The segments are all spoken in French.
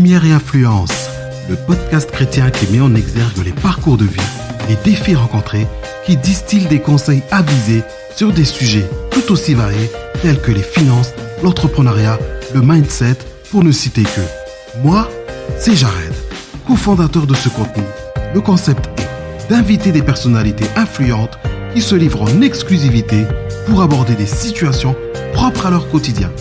Lumière et influence, le podcast chrétien qui met en exergue les parcours de vie, les défis rencontrés, qui distille des conseils avisés sur des sujets tout aussi variés tels que les finances, l'entrepreneuriat, le mindset, pour ne citer que. Moi, c'est Jared, cofondateur de ce contenu. Le concept est d'inviter des personnalités influentes qui se livrent en exclusivité pour aborder des situations propres à leur quotidien.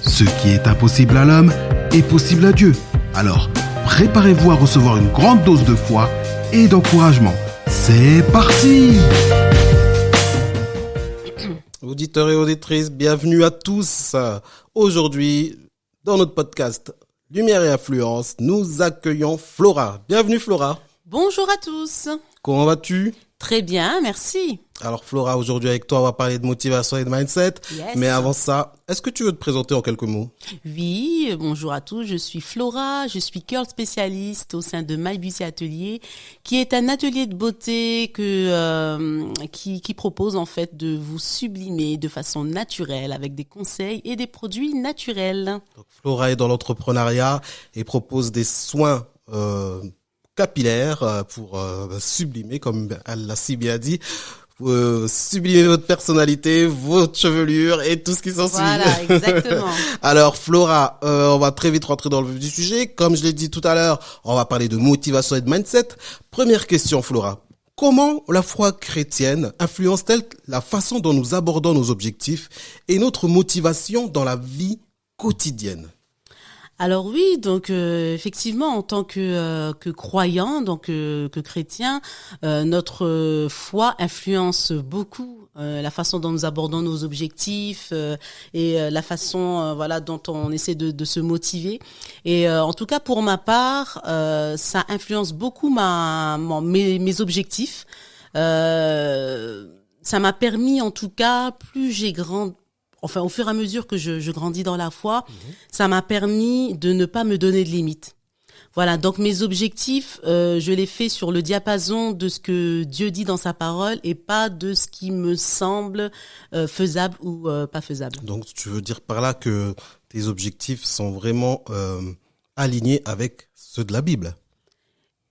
Ce qui est impossible à l'homme est possible à Dieu. Alors, préparez-vous à recevoir une grande dose de foi et d'encouragement. C'est parti! Auditeurs et auditrices, bienvenue à tous. Aujourd'hui, dans notre podcast Lumière et Influence, nous accueillons Flora. Bienvenue Flora. Bonjour à tous. Comment vas-tu? Très bien, merci. Alors Flora, aujourd'hui avec toi, on va parler de motivation et de mindset. Yes. Mais avant ça, est-ce que tu veux te présenter en quelques mots? Oui, bonjour à tous, je suis Flora, je suis curl spécialiste au sein de My Beauty Atelier, qui est un atelier de beauté qui propose en fait de vous sublimer de façon naturelle avec des conseils et des produits naturels. Donc, Flora est dans l'entrepreneuriat et propose des soins capillaires pour sublimer, comme elle l'a si bien dit, sublimer votre personnalité, votre chevelure et tout ce qui s'ensuit. Voilà, exactement. Alors Flora, on va très vite rentrer dans le vif du sujet. Comme je l'ai dit tout à l'heure, on va parler de motivation et de mindset. Première question Flora, comment la foi chrétienne influence-t-elle la façon dont nous abordons nos objectifs et notre motivation dans la vie quotidienne? Alors oui, donc effectivement, en tant que croyant, donc que chrétien, notre foi influence beaucoup la façon dont nous abordons nos objectifs et la façon voilà dont on essaie de se motiver. Et en tout cas pour ma part, ça influence beaucoup mes objectifs. Ça m'a permis en tout cas, plus j'ai grandi. Enfin, au fur et à mesure que je grandis dans la foi, ça m'a permis de ne pas me donner de limites. Voilà, donc mes objectifs, je les fais sur le diapason de ce que Dieu dit dans sa parole et pas de ce qui me semble faisable ou pas faisable. Donc, tu veux dire par là que tes objectifs sont vraiment alignés avec ceux de la Bible?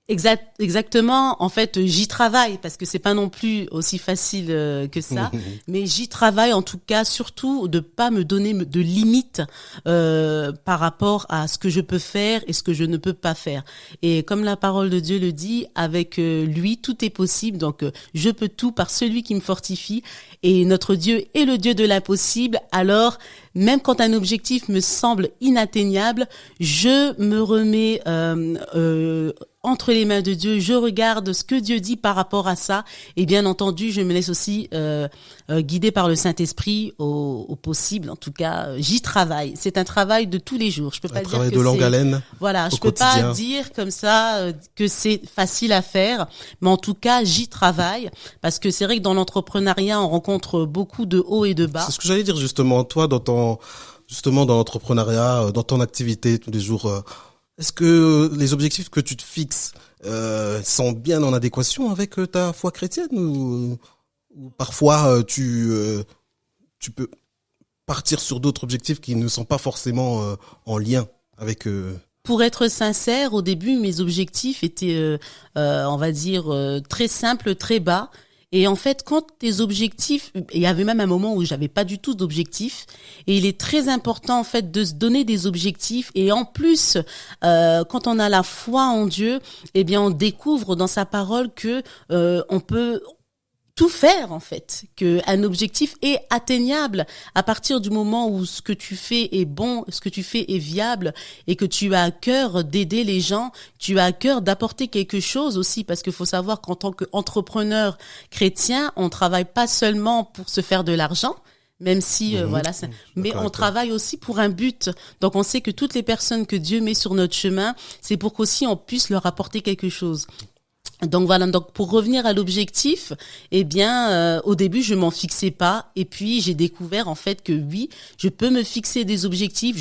Exactement. En fait, j'y travaille parce que c'est pas non plus aussi facile que ça. Mais j'y travaille en tout cas, surtout de pas me donner de limites par rapport à ce que je peux faire et ce que je ne peux pas faire. Et comme la parole de Dieu le dit, avec lui, tout est possible. Donc, je peux tout par celui qui me fortifie. Et notre Dieu est le Dieu de l'impossible. Alors, même quand un objectif me semble inatteignable, je me remets entre les mains de Dieu, je regarde ce que Dieu dit par rapport à ça, et bien entendu, je me laisse aussi guider par le Saint-Esprit au possible. En tout cas, j'y travaille. C'est un travail de tous les jours. Je peux pas dire travail que de longue haleine. Voilà, je peux quotidien. pas dire comme ça que c'est facile à faire, mais en tout cas, j'y travaille parce que c'est vrai que dans l'entrepreneuriat, on rencontre beaucoup de hauts et de bas. C'est ce que j'allais dire justement. Toi, dans l'entrepreneuriat, dans ton activité tous les jours. Est-ce que les objectifs que tu te fixes sont bien en adéquation avec ta foi chrétienne ou parfois tu peux partir sur d'autres objectifs qui ne sont pas forcément en lien avec Pour être sincère, au début, mes objectifs étaient, on va dire, très simples, très bas. Et en fait, quand tes objectifs, il y avait même un moment où j'avais pas du tout d'objectifs, et il est très important en fait de se donner des objectifs. Et en plus, quand on a la foi en Dieu, eh bien, on découvre dans sa parole que on peut tout faire en fait, que un objectif est atteignable à partir du moment où ce que tu fais est bon, ce que tu fais est viable et que tu as à cœur d'aider les gens, tu as à cœur d'apporter quelque chose aussi, parce qu'il faut savoir qu'en tant qu'entrepreneur chrétien, on travaille pas seulement pour se faire de l'argent, même si voilà, mais on travaille aussi pour un but. Donc on sait que toutes les personnes que Dieu met sur notre chemin, c'est pour qu'aussi on puisse leur apporter quelque chose. Donc voilà, donc pour revenir à l'objectif, eh bien au début je m'en fixais pas et puis j'ai découvert en fait que oui, je peux me fixer des objectifs,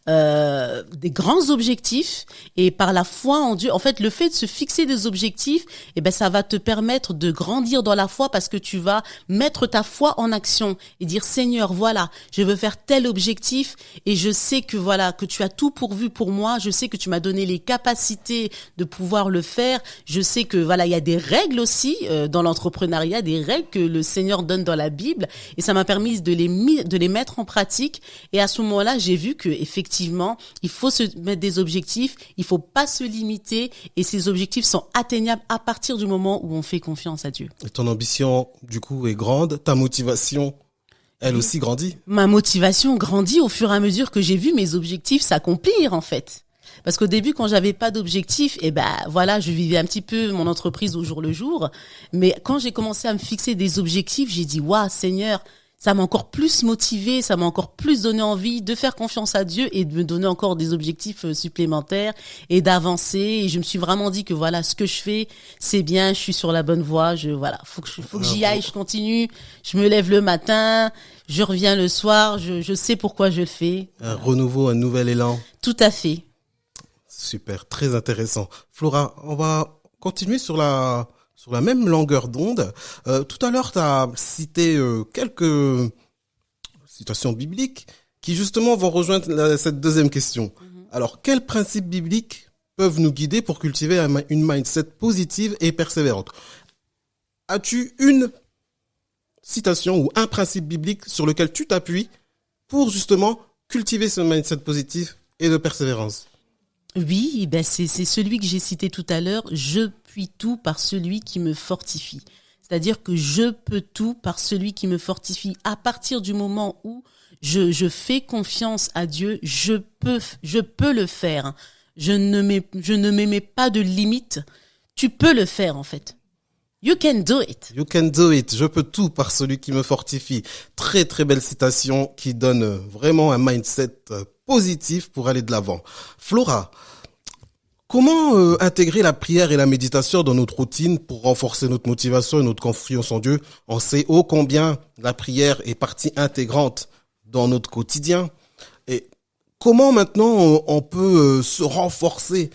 des grands objectifs et par la foi en Dieu, en fait le fait de se fixer des objectifs, eh ben ça va te permettre de grandir dans la foi parce que tu vas mettre ta foi en action et dire Seigneur, voilà, je veux faire tel objectif et je sais que voilà que tu as tout pourvu pour moi, je sais que tu m'as donné les capacités de pouvoir le faire. Je sais que voilà, il y a des règles aussi dans l'entrepreneuriat, des règles que le Seigneur donne dans la Bible, et ça m'a permis de les mettre en pratique. Et à ce moment-là, j'ai vu que effectivement, il faut se mettre des objectifs, il faut pas se limiter, et ces objectifs sont atteignables à partir du moment où on fait confiance à Dieu. Et ton ambition, du coup, est grande. Ta motivation, elle aussi grandit. Ma motivation grandit au fur et à mesure que j'ai vu mes objectifs s'accomplir, en fait. Parce qu'au début, quand j'avais pas d'objectif, voilà, je vivais un petit peu mon entreprise au jour le jour. Mais quand j'ai commencé à me fixer des objectifs, j'ai dit, waouh, Seigneur, ça m'a encore plus motivé, ça m'a encore plus donné envie de faire confiance à Dieu et de me donner encore des objectifs supplémentaires et d'avancer. Et je me suis vraiment dit que voilà, ce que je fais, c'est bien, je suis sur la bonne voie. Faut que j'y aille, je continue. Je me lève le matin, je reviens le soir, je sais pourquoi je le fais. Un renouveau, un nouvel élan. Tout à fait. Super, très intéressant. Flora, on va continuer sur la même longueur d'onde. Tout à l'heure, tu as cité quelques citations bibliques qui justement vont rejoindre cette deuxième question. Alors, quels principes bibliques peuvent nous guider pour cultiver une mindset positive et persévérante? As-tu une citation ou un principe biblique sur lequel tu t'appuies pour justement cultiver ce mindset positif et de persévérance? Oui, c'est celui que j'ai cité tout à l'heure. Je puis tout par celui qui me fortifie. C'est-à-dire que je peux tout par celui qui me fortifie. À partir du moment où je fais confiance à Dieu, je peux le faire. Je ne me mets pas de limite. Tu peux le faire, en fait. You can do it. You can do it. Je peux tout par celui qui me fortifie. Très, très belle citation qui donne vraiment un mindset positif pour aller de l'avant. Flora, comment intégrer la prière et la méditation dans notre routine pour renforcer notre motivation et notre confiance en Dieu? On sait ô combien la prière est partie intégrante dans notre quotidien. Et comment maintenant on peut se renforcer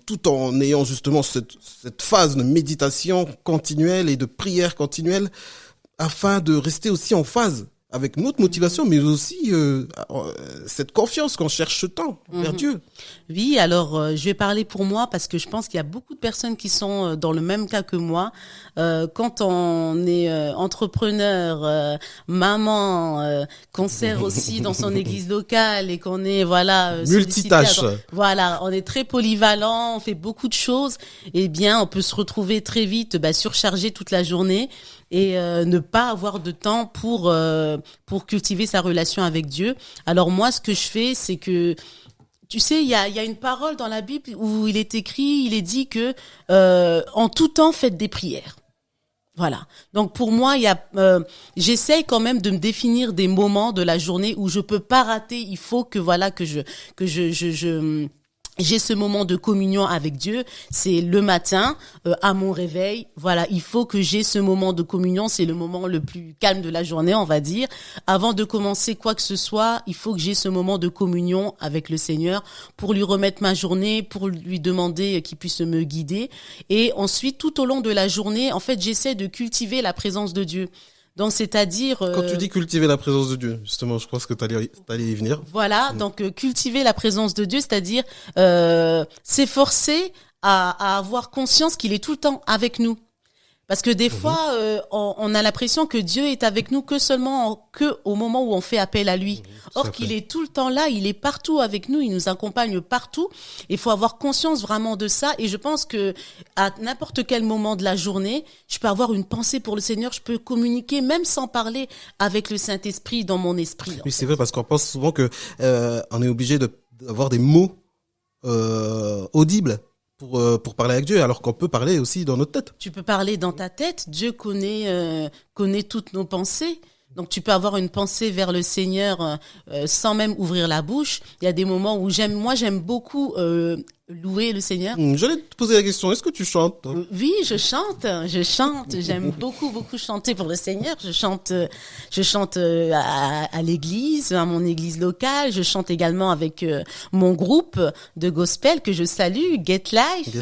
tout en ayant justement cette phase de méditation continuelle et de prière continuelle afin de rester aussi en phase avec notre motivation, mais aussi cette confiance qu'on cherche ce temps vers Dieu. Oui, alors je vais parler pour moi parce que je pense qu'il y a beaucoup de personnes qui sont dans le même cas que moi. Quand on est entrepreneur, maman, qu'on sert aussi dans son église locale et qu'on est multitâche. Voilà, on est très polyvalent, on fait beaucoup de choses. Eh bien, on peut se retrouver très vite surchargé toute la journée et ne pas avoir de temps pour cultiver sa relation avec Dieu. Alors moi, ce que je fais, c'est que tu sais, il y a une parole dans la Bible où il est dit que en tout temps faites des prières. Voilà. Donc pour moi, j'essaye quand même de me définir des moments de la journée où je peux pas rater. Il faut que j'ai ce moment de communion avec Dieu, c'est le matin, à mon réveil. Voilà, il faut que j'ai ce moment de communion, c'est le moment le plus calme de la journée, on va dire. Avant de commencer quoi que ce soit, il faut que j'ai ce moment de communion avec le Seigneur pour lui remettre ma journée, pour lui demander qu'il puisse me guider. Et ensuite, tout au long de la journée, en fait, j'essaie de cultiver la présence de Dieu. Donc, c'est-à-dire... Quand tu dis cultiver la présence de Dieu, justement, je pense que t'allais y venir. Voilà, donc cultiver la présence de Dieu, c'est-à-dire s'efforcer à avoir conscience qu'il est tout le temps avec nous. Parce que des fois, on a l'impression que Dieu est avec nous que au moment où on fait appel à lui. Or qu'il est tout le temps là, il est partout avec nous, il nous accompagne partout. Il faut avoir conscience vraiment de ça. Et je pense que à n'importe quel moment de la journée, je peux avoir une pensée pour le Seigneur, je peux communiquer même sans parler avec le Saint-Esprit dans mon esprit. Oui, c'est vrai, parce qu'on pense souvent que on est obligé d'avoir des mots audibles pour parler avec Dieu, alors qu'on peut parler aussi dans notre tête. Tu peux parler dans ta tête. Dieu connaît toutes nos pensées. Donc tu peux avoir une pensée vers le Seigneur sans même ouvrir la bouche. Il y a des moments où j'aime beaucoup louer le Seigneur. J'allais te poser la question, est-ce que tu chantes? Oui, je chante. J'aime beaucoup chanter pour le Seigneur. Je chante à l'église, à mon église locale. Je chante également avec mon groupe de gospel que je salue, Get Life.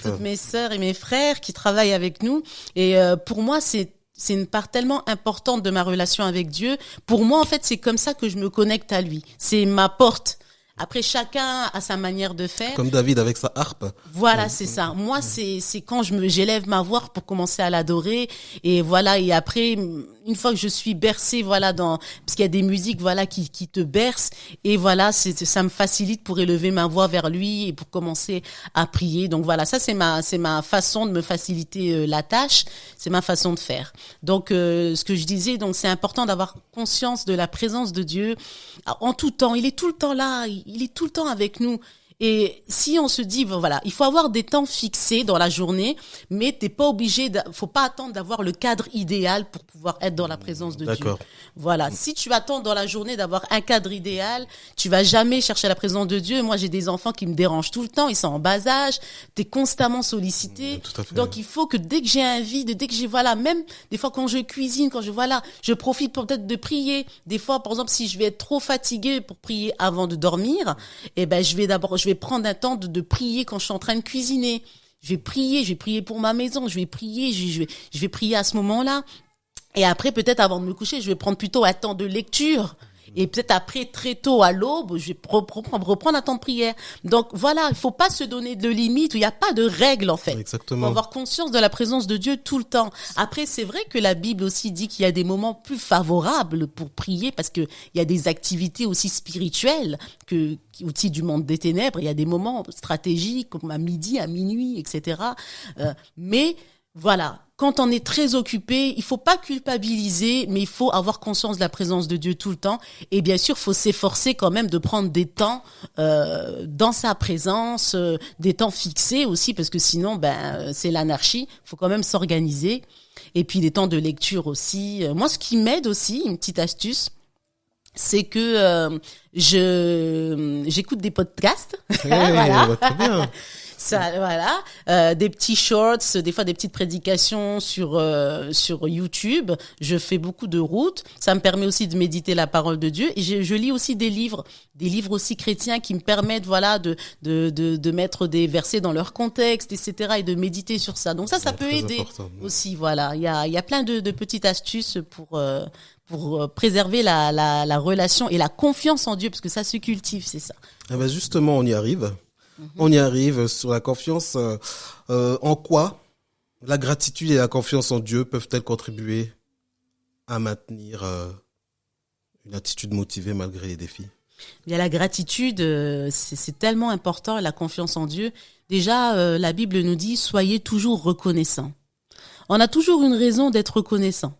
Toutes mes sœurs et mes frères qui travaillent avec nous. Et pour moi, c'est une part tellement importante de ma relation avec Dieu. Pour moi, en fait, c'est comme ça que je me connecte à lui. C'est ma porte. Après, chacun a sa manière de faire. Comme David avec sa harpe. Voilà, c'est ça. Moi, c'est quand j'élève ma voix pour commencer à l'adorer. Et voilà. Et après, une fois que je suis bercée, voilà, parce qu'il y a des musiques, voilà, qui te bercent. Et voilà, ça me facilite pour élever ma voix vers lui et pour commencer à prier. Donc voilà, ça, c'est ma façon de me faciliter la tâche. C'est ma façon de faire. Donc, ce que je disais, donc, c'est important d'avoir conscience de la présence de Dieu en tout temps. Il est tout le temps là. Il est tout le temps avec nous. Et si on se dit, voilà, il faut avoir des temps fixés dans la journée, mais t'es pas obligé, faut pas attendre d'avoir le cadre idéal pour pouvoir être dans la présence de Dieu. Voilà. Si tu attends dans la journée d'avoir un cadre idéal, tu vas jamais chercher la présence de Dieu. Moi, j'ai des enfants qui me dérangent tout le temps. Ils sont en bas âge. T'es constamment sollicité. Donc, il faut que dès que j'ai un vide, dès que j'ai, voilà, même des fois quand je cuisine, je profite peut-être de prier. Des fois, par exemple, si je vais être trop fatiguée pour prier avant de dormir, je vais prendre un temps de prier quand je suis en train de cuisiner. Je vais prier pour ma maison, je vais prier à ce moment-là. Et après, peut-être avant de me coucher, je vais prendre plutôt un temps de lecture. Et peut-être après, très tôt à l'aube, je vais reprendre un temps de prière. Donc voilà, il faut pas se donner de limites, il n'y a pas de règles en fait. Exactement. Il faut avoir conscience de la présence de Dieu tout le temps. Après, c'est vrai que la Bible aussi dit qu'il y a des moments plus favorables pour prier parce que il y a des activités aussi spirituelles outils du monde des ténèbres. Il y a des moments stratégiques comme à midi, à minuit, etc. Mais voilà, quand on est très occupé, il faut pas culpabiliser, mais il faut avoir conscience de la présence de Dieu tout le temps. Et bien sûr, il faut s'efforcer quand même de prendre des temps dans sa présence, des temps fixés aussi, parce que sinon, c'est l'anarchie. Il faut quand même s'organiser. Et puis des temps de lecture aussi. Moi, ce qui m'aide aussi, une petite astuce, c'est que j'écoute des podcasts. Voilà. Très bien. Ça, voilà, des petits shorts, des fois des petites prédications sur YouTube. Je fais beaucoup de routes. Ça me permet aussi de méditer la parole de Dieu. Et je lis aussi des livres aussi chrétiens qui me permettent, voilà, de mettre des versets dans leur contexte, etc. et de méditer sur ça. Donc ça peut aider aussi. Voilà, il y a plein de petites astuces pour préserver la relation et la confiance en Dieu, parce que ça se cultive, c'est ça. Justement, on y arrive. On y arrive sur la confiance. En quoi la gratitude et la confiance en Dieu peuvent-elles contribuer à maintenir une attitude motivée malgré les défis? Il y a la gratitude, c'est tellement important, la confiance en Dieu. Déjà, la Bible nous dit, soyez toujours reconnaissants. On a toujours une raison d'être reconnaissant.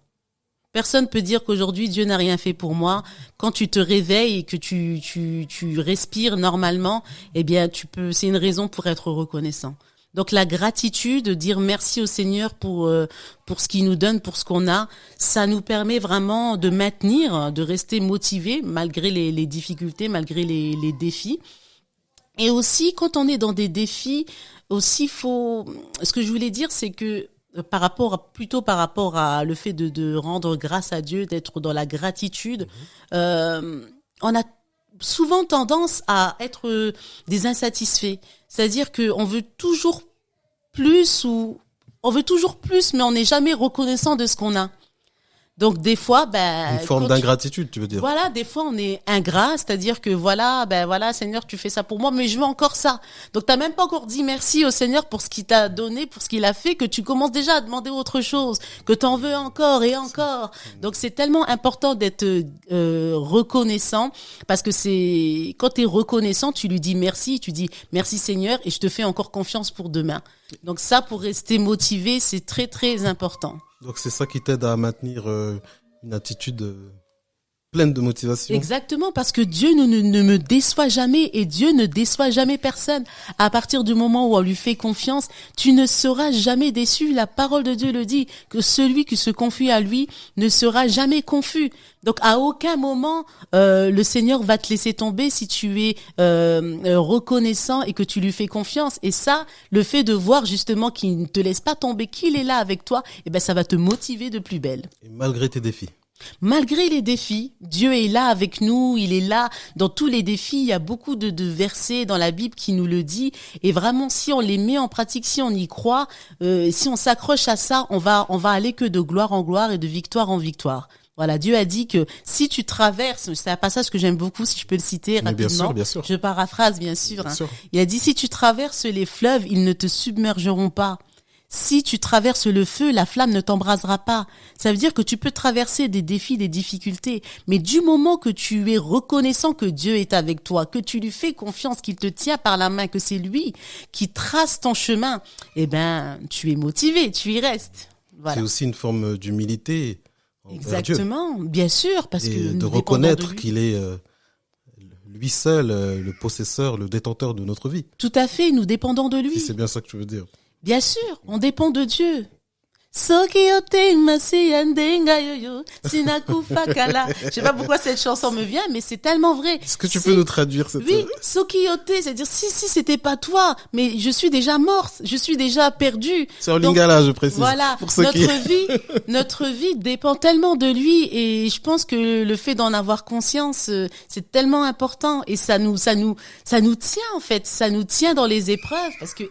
Personne peut dire qu'aujourd'hui Dieu n'a rien fait pour moi. Quand tu te réveilles et que tu respires normalement, eh bien c'est une raison pour être reconnaissant. Donc la gratitude, dire merci au Seigneur pour ce qu'il nous donne, pour ce qu'on a, ça nous permet vraiment de maintenir, de rester motivés malgré les difficultés, malgré les défis. Et aussi quand on est dans des défis, aussi ce que je voulais dire, c'est que par rapport à le fait de rendre grâce à Dieu, d'être dans la gratitude, on a souvent tendance à être des insatisfaits. C'est-à-dire qu'on veut toujours plus mais on n'est jamais reconnaissant de ce qu'on a. Donc des fois, une forme d'ingratitude, tu veux dire. Voilà, des fois on est ingrat, c'est-à-dire que voilà, Seigneur, tu fais ça pour moi, mais je veux encore ça. Donc t'as même pas encore dit merci au Seigneur pour ce qu'il t'a donné, pour ce qu'il a fait, que tu commences déjà à demander autre chose, que t'en veux encore et encore. Donc c'est tellement important d'être reconnaissant, parce que quand t'es reconnaissant, tu lui dis merci, tu dis merci Seigneur, et je te fais encore confiance pour demain. Donc ça, pour rester motivé, c'est très très important. Donc c'est ça qui t'aide à maintenir une attitude pleine de motivation. Exactement, parce que Dieu ne me déçoit jamais et Dieu ne déçoit jamais personne. À partir du moment où on lui fait confiance, tu ne seras jamais déçu. La parole de Dieu le dit, que celui qui se confie à lui ne sera jamais confus. Donc à aucun moment le Seigneur va te laisser tomber si tu es reconnaissant et que tu lui fais confiance. Et ça, le fait de voir justement qu'il ne te laisse pas tomber, qu'il est là avec toi, eh ben ça va te motiver de plus belle. Et malgré tes défis. Malgré les défis, Dieu est là avec nous, il est là dans tous les défis. Il y a beaucoup de versets dans la Bible qui nous le dit. Et vraiment, si on les met en pratique, si on y croit, si on s'accroche à ça, on va aller que de gloire en gloire et de victoire en victoire. Voilà, Dieu a dit que si tu traverses, c'est un passage que j'aime beaucoup, si je peux le citer Mais rapidement. bien sûr. Je paraphrase, bien sûr. Bien sûr. Il a dit, si tu traverses les fleuves, ils ne te submergeront pas. Si tu traverses le feu, la flamme ne t'embrasera pas. Ça veut dire que tu peux traverser des défis, des difficultés. Mais du moment que tu es reconnaissant que Dieu est avec toi, que tu lui fais confiance, qu'il te tient par la main, que c'est lui qui trace ton chemin, eh ben, tu es motivé, tu y restes. Voilà. C'est aussi une forme d'humilité envers Dieu. Exactement, bien sûr, parce Et que de nous reconnaître dépendons de lui. qu'il est lui seul le possesseur, le détenteur de notre vie. Tout à fait, nous dépendons de lui. Si c'est bien ça que tu veux dire. Bien sûr, on dépend de Dieu. Soki masi andenga yoyo sinakufa kala. Je sais pas pourquoi cette chanson me vient, mais c'est tellement vrai. Est-ce que tu peux nous traduire cette... Oui, Sokiyote, c'est-à-dire si c'était pas toi, mais je suis déjà morte, je suis déjà perdue. C'est en Donc, lingala, je précise. Voilà, Pour ceux qui... notre vie dépend tellement de lui et je pense que le fait d'en avoir conscience, c'est tellement important et ça nous tient en fait, ça nous tient dans les épreuves parce que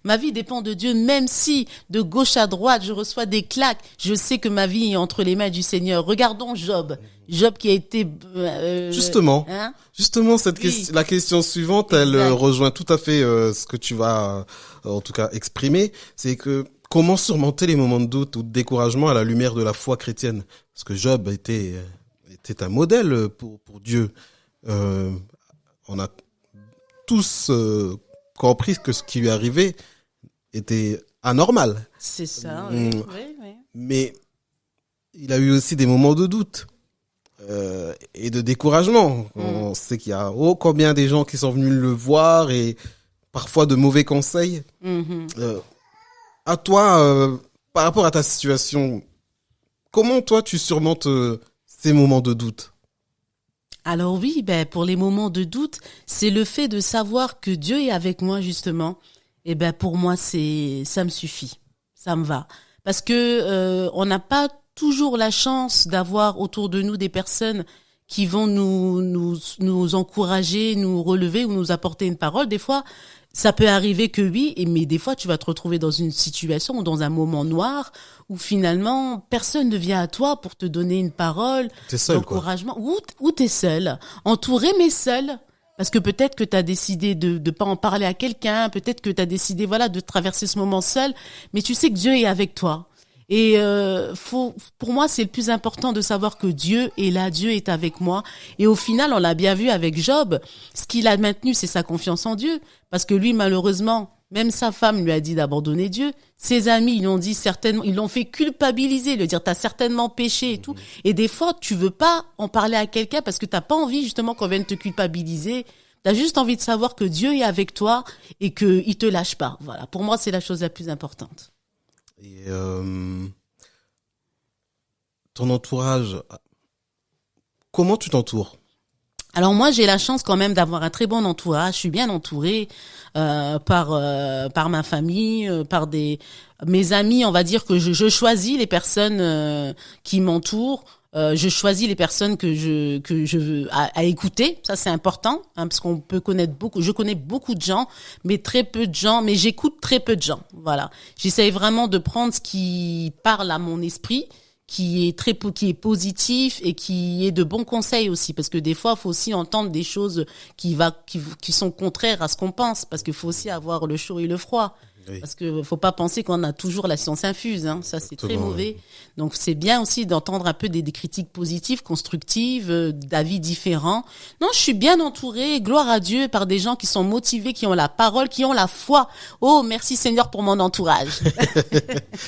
ma vie dépend de Dieu même si de gauche à droite je reçois des claques, je sais que ma vie est entre les mains du Seigneur. Regardons Job qui a été Justement, Oui. La question suivante, elle Exact. rejoint tout à fait ce que tu vas en tout cas exprimer, c'est que comment surmonter les moments de doute ou de découragement à la lumière de la foi chrétienne, parce que Job était un modèle pour Dieu. On a tous compris que ce qui lui arrivait était anormal. C'est ça, Mm. oui. Mais il a eu aussi des moments de doute et de découragement. On sait qu'il y a combien des gens qui sont venus le voir et parfois de mauvais conseils. Mhm. À toi, par rapport à ta situation, comment toi tu surmontes ces moments de doute? Alors oui, pour les moments de doute, c'est le fait de savoir que Dieu est avec moi justement. Et pour moi ça me suffit, ça me va, parce que on n'a pas toujours la chance d'avoir autour de nous des personnes qui vont nous encourager, nous relever ou nous apporter une parole. Des fois, ça peut arriver que oui, mais des fois tu vas te retrouver dans une situation ou dans un moment noir où finalement personne ne vient à toi pour te donner une parole, T'es seul, quoi. d'encouragement, ou t'es seul, entouré mais seul. Parce que peut-être que tu as décidé de pas en parler à quelqu'un, peut-être que tu as décidé de traverser ce moment seul, mais tu sais que Dieu est avec toi. Et pour moi, c'est le plus important de savoir que Dieu est là, Dieu est avec moi. Et au final, on l'a bien vu avec Job, ce qu'il a maintenu, c'est sa confiance en Dieu. Parce que lui, malheureusement, même sa femme lui a dit d'abandonner Dieu. Ses amis, ils l'ont dit certainement, ils l'ont fait culpabiliser, lui dire t'as certainement péché et tout. Et des fois, tu veux pas en parler à quelqu'un parce que t'as pas envie justement qu'on vienne te culpabiliser. T'as juste envie de savoir que Dieu est avec toi et que il te lâche pas. Voilà. Pour moi, c'est la chose la plus importante. Et ton entourage, comment tu t'entoures? Alors moi, j'ai la chance quand même d'avoir un très bon entourage. Je suis bien entourée par ma famille, par mes amis. On va dire que je choisis les personnes qui m'entourent. Je choisis les personnes que je veux à écouter. Ça, c'est important, parce qu'on peut connaître beaucoup. Je connais beaucoup de gens, mais très peu de gens. Mais j'écoute très peu de gens. Voilà. J'essaye vraiment de prendre ce qui parle à mon esprit, qui est positif et qui est de bons conseils aussi, parce que des fois il faut aussi entendre des choses qui sont contraires à ce qu'on pense, parce qu'il faut aussi avoir le chaud et le froid. Oui. Parce que faut pas penser qu'on a toujours la science infuse, hein. Ça, c'est très Exactement, mauvais. Donc, c'est bien aussi d'entendre un peu des critiques positives, constructives, d'avis différents. Non, je suis bien entourée, gloire à Dieu, par des gens qui sont motivés, qui ont la parole, qui ont la foi. Oh, merci Seigneur pour mon entourage.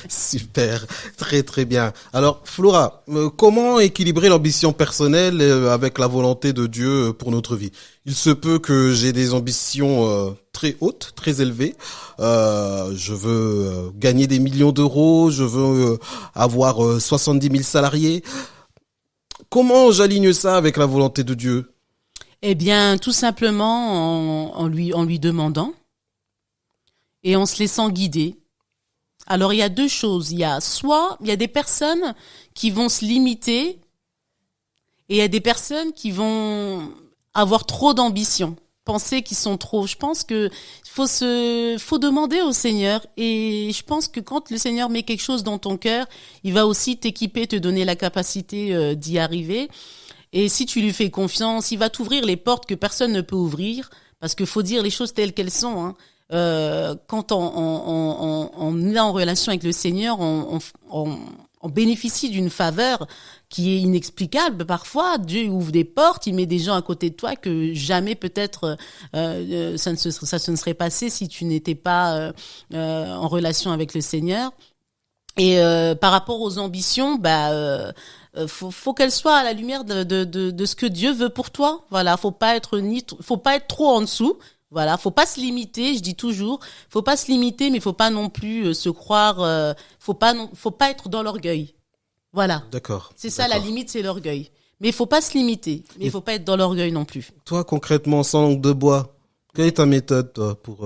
Super, très très bien. Alors Flora, comment équilibrer l'ambition personnelle avec la volonté de Dieu pour notre vie? Il se peut que j'ai des ambitions très hautes, très élevées. Je veux gagner des millions d'euros, je veux avoir 70 000 salariés. Comment j'aligne ça avec la volonté de Dieu? Eh bien, tout simplement en lui demandant et en se laissant guider. Alors, il y a deux choses. Il y a des personnes qui vont se limiter et il y a des personnes qui vont avoir trop d'ambition, penser qu'ils sont trop. Je pense que faut demander au Seigneur, et je pense que quand le Seigneur met quelque chose dans ton cœur, il va aussi t'équiper, te donner la capacité d'y arriver. Et si tu lui fais confiance, il va t'ouvrir les portes que personne ne peut ouvrir, parce qu'il faut dire les choses telles qu'elles sont, hein. Quand on est en relation avec le Seigneur, on bénéficie d'une faveur qui est inexplicable parfois. Dieu ouvre des portes, il met des gens à côté de toi que jamais peut-être ça ne serait passé si tu n'étais pas en relation avec le Seigneur. Et par rapport aux ambitions, faut qu'elles soient à la lumière de ce que Dieu veut pour toi. Voilà, faut pas être trop en dessous. Voilà, faut pas se limiter, je dis toujours, faut pas se limiter, mais faut pas non plus se croire, faut pas être dans l'orgueil. Voilà. D'accord. C'est ça, la limite, c'est l'orgueil. Mais il faut pas se limiter, mais il faut pas être dans l'orgueil non plus. Toi, concrètement, sans langue de bois, quelle est ta méthode, toi, pour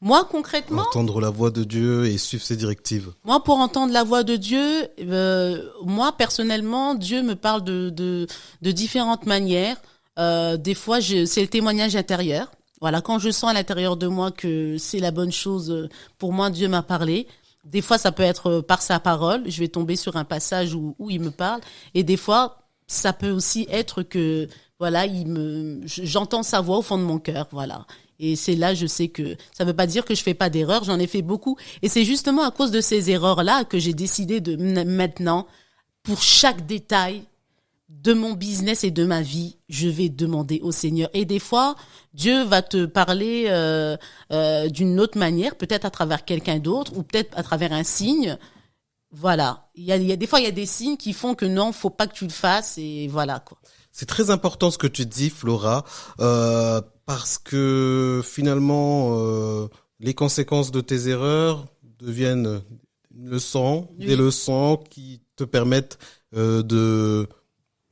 Moi, concrètement, entendre la voix de Dieu et suivre ses directives? moi, pour entendre la voix de Dieu, moi, personnellement, Dieu me parle de différentes manières. Des fois, c'est le témoignage intérieur. Voilà, quand je sens à l'intérieur de moi que c'est la bonne chose, pour moi, Dieu m'a parlé. Des fois, ça peut être par sa parole. Je vais tomber sur un passage où il me parle. Et des fois, ça peut aussi être que, voilà, j'entends sa voix au fond de mon cœur. Voilà. Et c'est là, je sais que ça veut pas dire que je fais pas d'erreurs. J'en ai fait beaucoup. Et c'est justement à cause de ces erreurs-là que j'ai décidé de maintenant, pour chaque détail de mon business et de ma vie, je vais demander au Seigneur. Et des fois, Dieu va te parler d'une autre manière, peut-être à travers quelqu'un d'autre ou peut-être à travers un signe. Voilà. Il y a des fois, il y a des signes qui font que non, faut pas que tu le fasses, et voilà, quoi. C'est très important ce que tu dis, Flora, parce que finalement, les conséquences de tes erreurs deviennent une leçon, Oui. des leçons qui te permettent de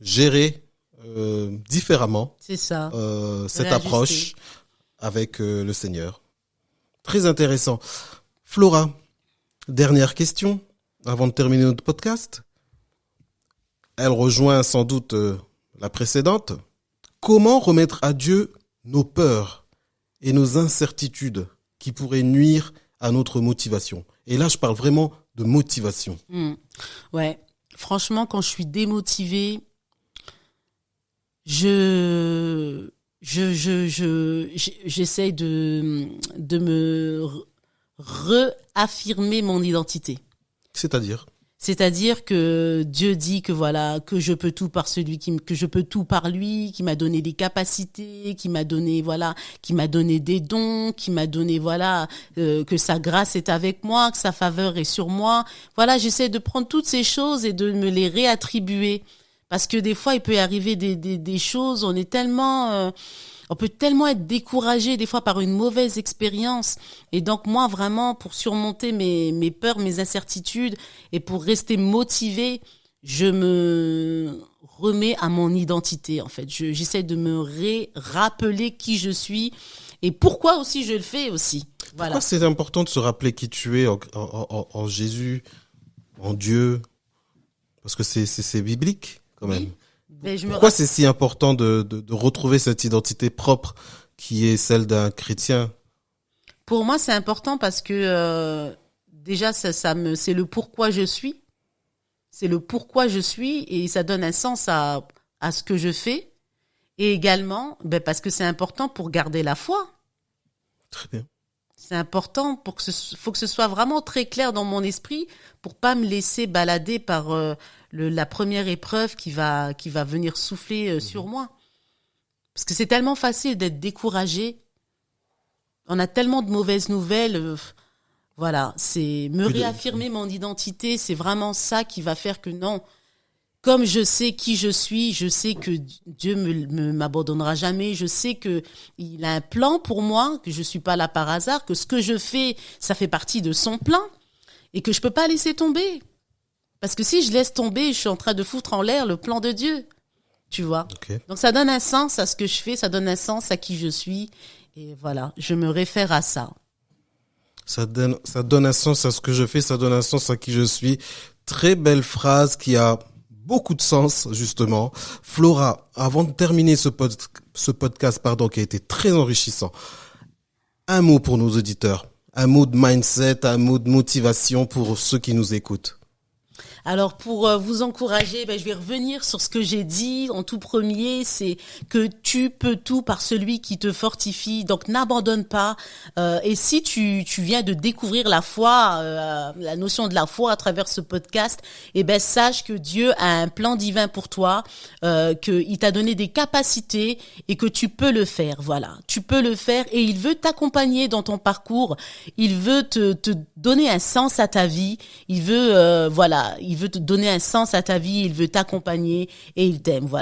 gérer différemment C'est ça. cette Réajuster. approche avec le Seigneur. Très intéressant. Flora, dernière question avant de terminer notre podcast. Elle rejoint sans doute la précédente. Comment remettre à Dieu nos peurs et nos incertitudes qui pourraient nuire à notre motivation? Et là, je parle vraiment de motivation. Ouais. Franchement, quand je suis démotivée, j'essaye de me réaffirmer mon identité. C'est-à-dire que Dieu dit que voilà, que je peux tout par que je peux tout par lui, qui m'a donné des capacités, qui m'a donné des dons, qui m'a donné que sa grâce est avec moi, que sa faveur est sur moi. Voilà, j'essaie de prendre toutes ces choses et de me les réattribuer. Parce que des fois, il peut y arriver des choses, on peut tellement être découragé des fois par une mauvaise expérience. Et donc moi, vraiment, pour surmonter mes peurs, mes incertitudes et pour rester motivé, je me remets à mon identité, en fait. J'essaie de me rappeler qui je suis et pourquoi aussi je le fais aussi. Voilà. Pourquoi c'est important de se rappeler qui tu es en Jésus, en Dieu? Parce que c'est biblique. Quand même. Oui. Pourquoi c'est si important de retrouver cette identité propre qui est celle d'un chrétien? Pour moi, c'est important parce que déjà, c'est le pourquoi je suis. C'est le pourquoi je suis et ça donne un sens à ce que je fais. Et également, parce que c'est important pour garder la foi. Très bien. C'est important pour que faut que ce soit vraiment très clair dans mon esprit pour pas me laisser balader par la première épreuve qui va venir souffler sur moi. Parce que c'est tellement facile d'être découragé. On a tellement de mauvaises nouvelles. Voilà, c'est me réaffirmer mon identité, c'est vraiment ça qui va faire que non. Comme je sais qui je suis, je sais que Dieu m'abandonnera jamais, je sais que il a un plan pour moi, que je suis pas là par hasard, que ce que je fais, ça fait partie de son plan et que je peux pas laisser tomber. Parce que si je laisse tomber, je suis en train de foutre en l'air le plan de Dieu. Tu vois. Okay. Donc ça donne un sens à ce que je fais, ça donne un sens à qui je suis et voilà, je me réfère à ça. Ça donne un sens à ce que je fais, ça donne un sens à qui je suis. Très belle phrase qui a beaucoup de sens, justement. Flora, avant de terminer ce podcast, qui a été très enrichissant, un mot pour nos auditeurs, un mot de mindset, un mot de motivation pour ceux qui nous écoutent. Alors pour vous encourager, je vais revenir sur ce que j'ai dit en tout premier, c'est que tu peux tout par celui qui te fortifie. Donc n'abandonne pas. Et si tu viens de découvrir la foi, la notion de la foi à travers ce podcast, sache que Dieu a un plan divin pour toi, qu'il t'a donné des capacités et que tu peux le faire. Voilà, tu peux le faire et il veut t'accompagner dans ton parcours. Il veut te donner un sens à ta vie. Il veut il veut te donner un sens à ta vie, il veut t'accompagner et il t'aime. Voilà.